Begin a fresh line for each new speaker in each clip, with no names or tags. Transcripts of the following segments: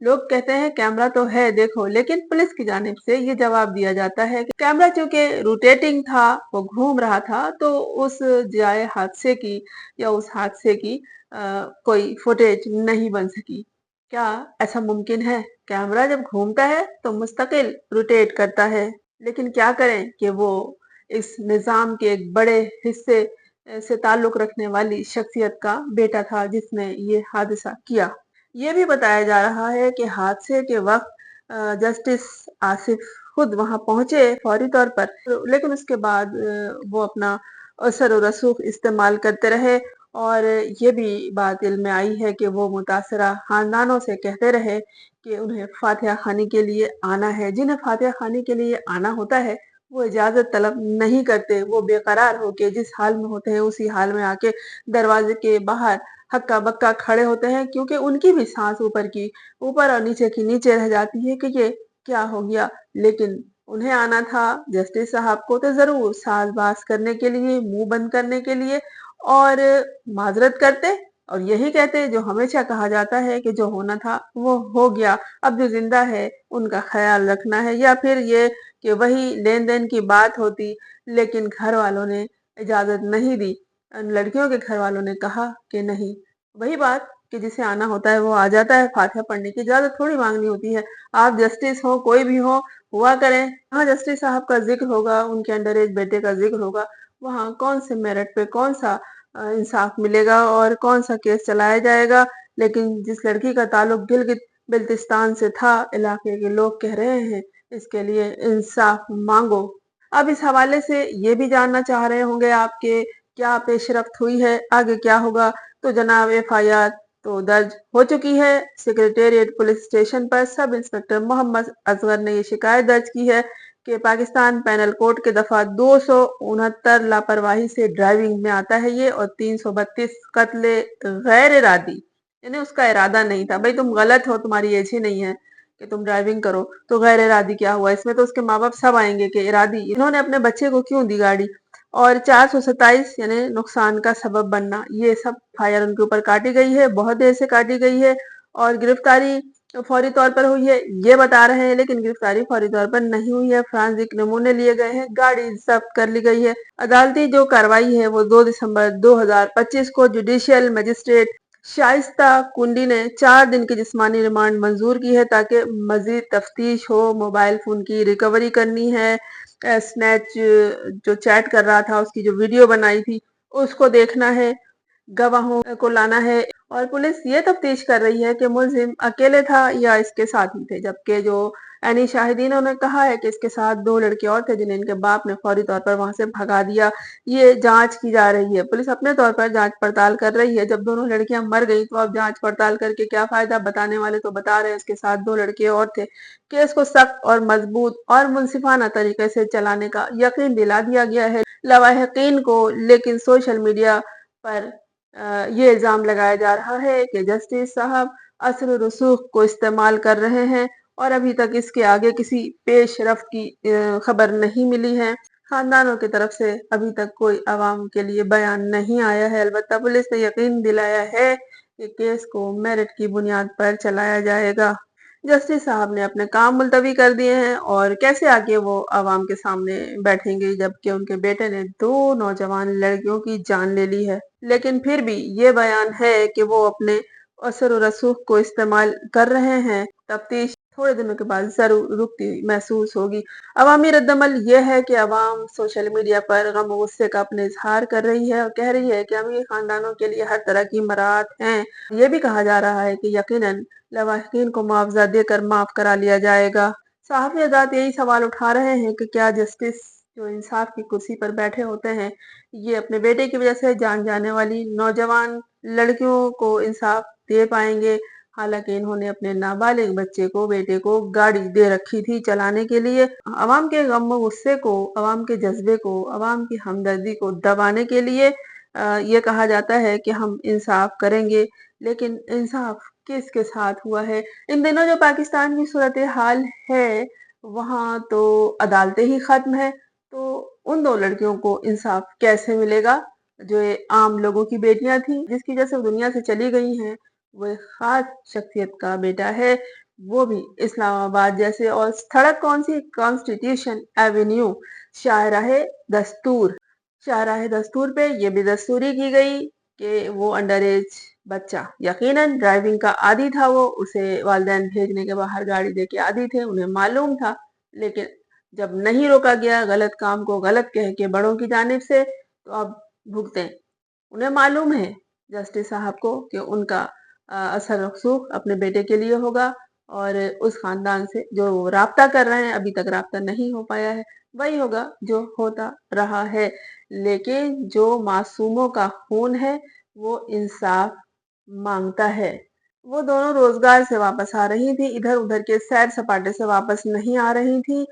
لوگ کہتے ہیں کیمرہ تو ہے دیکھو، لیکن پولیس کی جانب سے یہ جواب دیا جاتا ہے کہ کیمرہ چونکہ روٹیٹنگ تھا، وہ گھوم رہا تھا، تو اس جائے حادثے کی یا اس حادثے کی کوئی فوٹیج نہیں بن سکی۔ کیا ایسا ممکن ہے؟ کیمرہ جب گھومتا ہے تو مستقل روٹیٹ کرتا ہے، لیکن کیا کریں کہ وہ اس نظام کے ایک بڑے حصے سے تعلق رکھنے والی شخصیت کا بیٹا تھا جس نے یہ حادثہ کیا۔ یہ بھی بتایا جا رہا ہے کہ حادثے کے وقت جسٹس آصف خود وہاں پہنچے فوری طور پر، لیکن اس کے بعد وہ اپنا اثر و رسوخ استعمال کرتے رہے، اور یہ بھی بات علم میں آئی ہے کہ وہ متاثرہ خاندانوں سے کہتے رہے کہ انہیں فاتحہ خوانی کے لیے آنا ہے۔ جنہیں فاتحہ خوانی کے لیے آنا ہوتا ہے وہ اجازت طلب نہیں کرتے، وہ بے قرار ہو کے جس حال میں ہوتے ہیں اسی حال میں آ کے دروازے کے باہر ہکا بکا کھڑے ہوتے ہیں، کیونکہ ان کی بھی سانس اوپر اور نیچے کی نیچے رہ جاتی ہے کہ یہ کیا ہو گیا۔ لیکن انہیں آنا تھا جسٹس صاحب کو تو ضرور ساز باز کرنے کے لیے، منہ بند کرنے کے لیے، اور معذرت کرتے اور یہی کہتے جو ہمیشہ کہا جاتا ہے کہ جو ہونا تھا وہ ہو گیا، اب جو زندہ ہے ان کا خیال رکھنا ہے، یا پھر یہ کہ وہی لین دین کی بات ہوتی، لیکن گھر والوں نے اجازت نہیں دی۔ لڑکیوں کے گھر والوں نے کہا کہ نہیں، وہی بات کہ جسے آنا ہوتا ہے وہ آ جاتا ہے، فاتحہ پڑھنے کی اجازت تھوڑی مانگنی ہوتی ہے۔ آپ جسٹس ہو، کوئی بھی ہو، ہوا کریں، ہاں جسٹس صاحب کا ذکر ہوگا، ان کے انڈر ایج بیٹے کا ذکر ہوگا، وہاں کون سے میرٹ پہ کون سا انصاف ملے گا اور کون سا کیس چلایا جائے گا۔ لیکن جس لڑکی کا تعلق گلگت بلتستان سے تھا، علاقے کے لوگ کہہ رہے ہیں اس کے لیے انصاف مانگو۔ اب اس حوالے سے یہ بھی جاننا چاہ رہے ہوں گے آپ کے کیا پیش رفت ہوئی ہے، آگے کیا ہوگا؟ تو جناب FIR تو درج ہو چکی ہے۔ سیکریٹریٹ پولیس اسٹیشن پر سب انسپکٹر محمد اصغر نے یہ شکایت درج کی ہے کہ پاکستان پینل کوڈ کے دفعہ 269 لاپرواہی سے ڈرائیونگ میں آتا ہے یہ، اور 332 قتل غیر ارادی، یعنی اس کا ارادہ نہیں تھا۔ بھئی تم غلط ہو، تمہاری ایج ہی نہیں ہے کہ تم ڈرائیونگ کرو، تو غیر ارادی کیا ہوا؟ اس میں تو اس کے ماں باپ سب آئیں گے کہ ارادی انہوں نے اپنے بچے کو کیوں دی گاڑی، اور 427 یعنی نقصان کا سبب بننا، یہ سب FIR ان کے اوپر کاٹی گئی ہے، بہت دیر سے کاٹی گئی ہے، اور گرفتاری فوری طور پر ہوئی ہے یہ بتا رہے ہیں، لیکن گرفتاری فوری طور پر نہیں ہوئی ہے۔ فرانزک نمونے لیے گئے ہیں، گاڑی ضبط کر لی گئی ہے۔ عدالتی جو کارروائی ہے وہ 2 دسمبر 2025 کو جوڈیشل مجسٹریٹ شائستہ کنڈی نے 4 دن کی جسمانی ریمانڈ منظور کی ہے تاکہ مزید تفتیش ہو، موبائل فون کی ریکوری کرنی ہے، سنیچ جو چیٹ کر رہا تھا اس کی جو ویڈیو بنائی تھی اس کو دیکھنا ہے، گواہوں کو لانا ہے، اور پولیس یہ تفتیش کر رہی ہے کہ ملزم اکیلے تھا یا اس کے ساتھ ہی تھے، جبکہ جو عینی شاہدینوں نے کہا ہے کہ اس کے ساتھ 2 لڑکے اور تھے جنہیں ان کے باپ نے فوری طور پر وہاں سے بھگا دیا۔ یہ جانچ کی جا رہی ہے، پولیس اپنے طور پر جانچ پڑتال کر رہی ہے۔ جب دونوں لڑکیاں مر گئی تو اب جانچ پڑتال کر کے کیا فائدہ؟ بتانے والے تو بتا رہے ہیں اس کے ساتھ 2 لڑکے اور تھے۔ کیس کو سخت اور مضبوط اور منصفانہ طریقے سے چلانے کا یقین دلا دیا گیا ہے لواحقین کو، لیکن سوشل میڈیا پر یہ الزام لگایا جا رہا ہے کہ جسٹس صاحب اثر و رسوخ کو استعمال کر رہے ہیں، اور ابھی تک اس کے آگے کسی پیش رفت کی خبر نہیں ملی ہے۔ خاندانوں کی طرف سے ابھی تک کوئی عوام کے لیے بیان نہیں آیا ہے، البتہ پولیس نے یقین دلایا ہے کہ کیس کو میرٹ کی بنیاد پر چلایا جائے گا۔ جسٹس صاحب نے اپنے کام ملتوی کر دیے ہیں، اور کیسے آگے وہ عوام کے سامنے بیٹھیں گے جبکہ ان کے بیٹے نے 2 نوجوان لڑکیوں کی جان لے لی ہے، لیکن پھر بھی یہ بیان ہے کہ وہ اپنے اثر و رسوخ کو استعمال کر رہے ہیں۔ تفتیش تھوڑے دنوں کے بعد ضرور رکتی محسوس ہوگی۔ عوامی رد عمل یہ ہے کہ عوام سوشل میڈیا پر غم و غصے کا اپنے اظہار کر رہی ہے اور کہہ رہی ہے کہ امیر خاندانوں کے لیے ہر طرح کی مراعات ہیں۔ یہ بھی کہا جا رہا ہے کہ یقیناً لواحقین کو معاوضہ دے کر معاف کرا لیا جائے گا۔ صحافی حضرات یہی سوال اٹھا رہے ہیں کہ کیا جسٹس جو انصاف کی کرسی پر بیٹھے ہوتے ہیں یہ اپنے بیٹے کی وجہ سے جان جانے والی نوجوان لڑکیوں کو انصاف دے پائیں گے؟ حالانکہ انہوں نے اپنے نابالغ بچے کو، بیٹے کو گاڑی دے رکھی تھی چلانے کے لیے۔ عوام کے غم و غصے کو، عوام کے جذبے کو، عوام کی ہمدردی کو دبانے کے لیے یہ کہا جاتا ہے کہ ہم انصاف کریں گے، لیکن انصاف کس کے ساتھ ہوا ہے؟ ان دنوں جو پاکستان کی صورتحال ہے وہاں تو عدالتیں ہی ختم ہے، تو ان 2 لڑکیوں کو انصاف کیسے ملے گا جو عام لوگوں کی بیٹیاں تھیں؟ جس کی وجہ سے وہ دنیا سے چلی گئی ہیں، وہ ایک خاص شخصیت کا بیٹا ہے۔ وہ بھی اسلام آباد جیسے، اور سڑک کون سی؟ کانسٹیٹیوشن ایونیو، شاہراہ دستور۔ شاہراہ دستور پہ یہ بھی دستوری کی گئی کہ وہ انڈر ایج بچہ، یقیناً ڈرائیونگ کا عادی تھا، وہ اسے والدین بھیجنے کے باہر گاڑی دے کے عادی تھے، انہیں معلوم تھا، لیکن جب نہیں روکا گیا غلط کام کو غلط کہہ کے بڑوں کی جانب سے، تو اب بھگتیں۔ انہیں معلوم ہے جسٹس صاحب کو کہ ان کا اثر رسوخ اپنے بیٹے کے لیے ہوگا، اور اس خاندان سے جو رابطہ کر رہے ہیں، ابھی تک رابطہ نہیں ہو پایا ہے، وہی ہوگا جو ہوتا رہا ہے، لیکن جو معصوموں کا خون ہے وہ انصاف مانگتا ہے۔ وہ دونوں روزگار سے واپس آ رہی تھی، ادھر ادھر کے سیر سپاٹے سے واپس نہیں آ رہی تھی،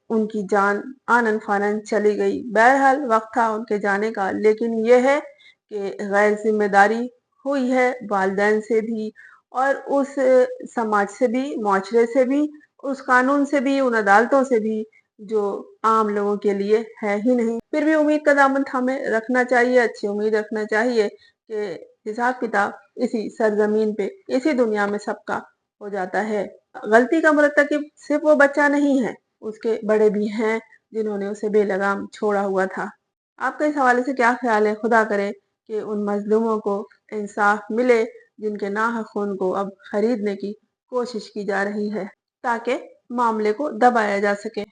ان کی جان آنن فانن چلی گئی۔ بہرحال وقت تھا ان کے جانے کا، لیکن یہ ہے کہ غیر ذمہ داری ہوئی ہے والدین سے بھی، اور اس سماج سے بھی، معاشرے سے بھی، اس قانون سے بھی، ان عدالتوں سے بھی جو عام لوگوں کے لیے ہے ہی نہیں۔ پھر بھی امید کا دامن ہمیں رکھنا چاہیے، اچھی امید رکھنا چاہیے کہ حساب کتاب اسی سرزمین پہ، اسی دنیا میں سب کا ہو جاتا ہے۔ غلطی کا مرتکب صرف وہ بچہ نہیں ہے، اس کے بڑے بھی ہیں جنہوں نے اسے بے لگام چھوڑا ہوا تھا۔ آپ کا اس حوالے سے کیا خیال ہے؟ خدا کرے کہ ان مظلوموں کو انصاف ملے جن کے ناحق خون کو اب خریدنے کی کوشش کی جا رہی ہے، تاکہ معاملے کو دبایا جا سکے۔